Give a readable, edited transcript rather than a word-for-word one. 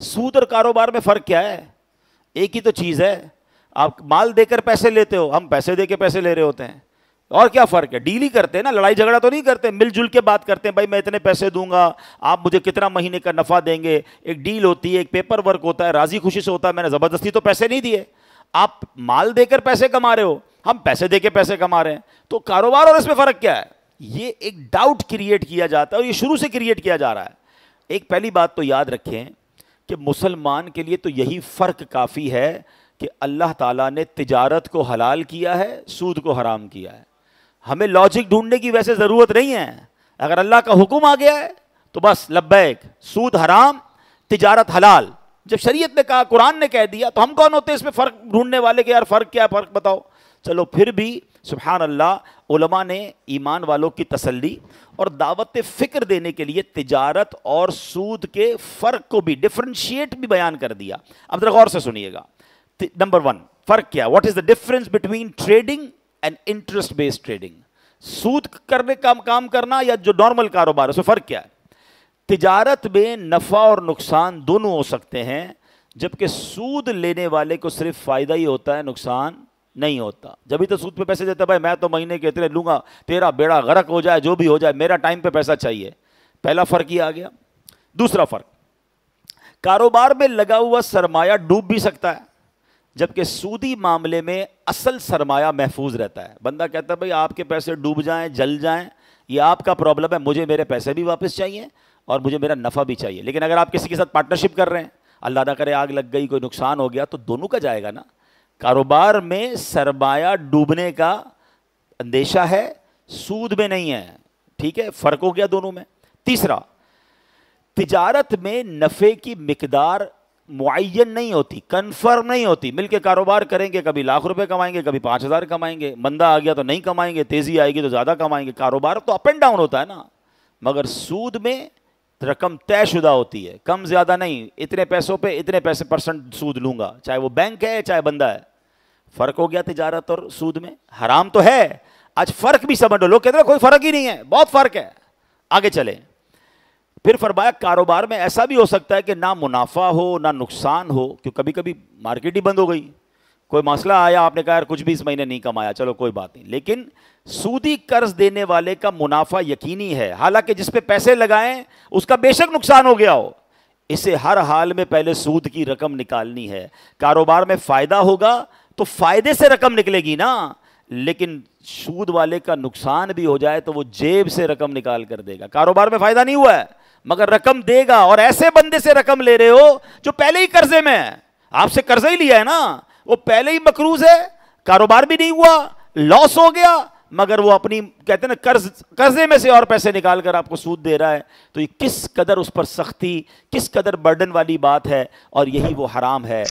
سود اور کاروبار میں فرق کیا ہے؟ ایک ہی تو چیز ہے. آپ مال دے کر پیسے لیتے ہو, ہم پیسے دے کے پیسے لے رہے ہوتے ہیں. اور کیا فرق ہے؟ ڈیل ہی کرتے ہیں نا, لڑائی جھگڑا تو نہیں کرتے, مل جل کے بات کرتے ہیں. بھائی میں اتنے پیسے دوں گا, آپ مجھے کتنا مہینے کا نفع دیں گے. ایک ڈیل ہوتی ہے, ایک پیپر ورک ہوتا ہے, راضی خوشی سے ہوتا ہے. میں نے زبردستی تو پیسے نہیں دیے. آپ مال دے کر پیسے کما رہے ہو, ہم پیسے دے کے پیسے کما رہے ہیں. تو کاروبار اور اس میں فرق کیا ہے؟ یہ ایک ڈاؤٹ کریٹ کیا جاتا ہے, اور یہ شروع سے کریٹ کیا جا رہا ہے. ایک پہلی بات تو یاد رکھیں کہ مسلمان کے لیے تو یہی فرق کافی ہے کہ اللہ تعالیٰ نے تجارت کو حلال کیا ہے, سود کو حرام کیا ہے. ہمیں لاجک ڈھونڈنے کی ویسے ضرورت نہیں ہے. اگر اللہ کا حکم آ گیا ہے تو بس لبیک, سود حرام, تجارت حلال. جب شریعت نے کہا, قرآن نے کہہ دیا, تو ہم کون ہوتے ہیں اس میں فرق ڈھونڈنے والے کہ یار فرق کیا ہے, فرق بتاؤ. چلو پھر بھی سبحان اللہ, علماء نے ایمان والوں کی تسلی اور دعوت فکر دینے کے لیے تجارت اور سود کے فرق کو بھی ڈفرینشیٹ بھی بیان کر دیا. اب ذرا غور سے سنیے گا. نمبر 1, فرق کیا, what is the difference between trading and interest based trading. سود کرنے کا کام کرنا یا جو نارمل کاروبار ہے, اس میں فرق کیا ہے؟ تجارت میں نفع اور نقصان دونوں ہو سکتے ہیں, جبکہ سود لینے والے کو صرف فائدہ ہی ہوتا ہے, نقصان نہیں ہوتا. جبھی تو سود پہ پیسے دیتا ہے, بھائی میں تو مہینے کے اتنے لوں گا, تیرا بیڑا غرق ہو جائے جو بھی ہو جائے, میرا ٹائم پہ پیسہ چاہیے. پہلا فرق یہ آ گیا. دوسرا فرق, کاروبار میں لگا ہوا سرمایہ ڈوب بھی سکتا ہے, جبکہ سودی معاملے میں اصل سرمایہ محفوظ رہتا ہے. بندہ کہتا ہے بھائی آپ کے پیسے ڈوب جائیں, جل جائیں, یہ آپ کا پرابلم ہے, مجھے میرے پیسے بھی واپس چاہیے اور مجھے میرا نفع بھی چاہیے. لیکن اگر آپ کسی کے ساتھ پارٹنرشپ کر رہے ہیں, اللہ نہ کرے آگ لگ گئی, کوئی نقصان ہو گیا, تو دونوں کا جائے گا نا. کاروبار میں سرمایہ ڈوبنے کا اندیشہ ہے, سود میں نہیں ہے. ٹھیک ہے, فرق ہو گیا دونوں میں. تیسرا, تجارت میں نفع کی مقدار معین نہیں ہوتی, کنفرم نہیں ہوتی. مل کے کاروبار کریں گے, کبھی لاکھ روپے کمائیں گے, کبھی 5,000 کمائیں گے, مندہ آ گیا تو نہیں کمائیں گے, تیزی آئے گی تو زیادہ کمائیں گے. کاروبار تو اپ اینڈ ڈاؤن ہوتا ہے نا. مگر سود میں رقم طے شدہ ہوتی ہے, کم زیادہ نہیں. اتنے پیسوں پہ اتنے پیسے پرسنٹ سود لوں گا, چاہے وہ بینک ہے چاہے بندہ ہے. فرق ہو گیا تجارت اور سود میں. حرام تو ہے, آج فرق بھی سمجھ لو. لوگ کہتے ہیں کوئی فرق ہی نہیں ہے, بہت فرق ہے. آگے چلیں. پھر فرمایا کاروبار میں ایسا بھی ہو سکتا ہے کہ نہ منافع ہو نہ نقصان ہو, کیوں کبھی کبھی مارکیٹ ہی بند ہو گئی, کوئی مسئلہ آیا, آپ نے کہا یار کچھ بھی اس مہینے نہیں کمایا, چلو کوئی بات نہیں. لیکن سودی قرض دینے والے کا منافع یقینی ہے, حالانکہ جس پہ پیسے لگائیں اس کا بے شک نقصان ہو گیا ہو. اسے ہر حال میں پہلے سود کی رقم نکالنی ہے. کاروبار میں فائدہ ہوگا تو فائدے سے رقم نکلے گی نا, لیکن سود والے کا نقصان بھی ہو جائے تو وہ جیب سے رقم نکال کر دے گا. کاروبار میں فائدہ نہیں ہوا ہے مگر رقم دے گا, اور ایسے بندے سے رقم لے رہے ہو جو پہلے ہی قرضے میں ہے. آپ سے قرضہ ہی لیا ہے نا, وہ پہلے ہی مقروض ہے, کاروبار بھی نہیں ہوا, لاس ہو گیا, مگر وہ اپنی کہتے ہیں نا قرضے میں سے اور پیسے نکال کر آپ کو سود دے رہا ہے. تو یہ کس قدر اس پر سختی, کس قدر برڈن والی بات ہے, اور یہی وہ حرام ہے.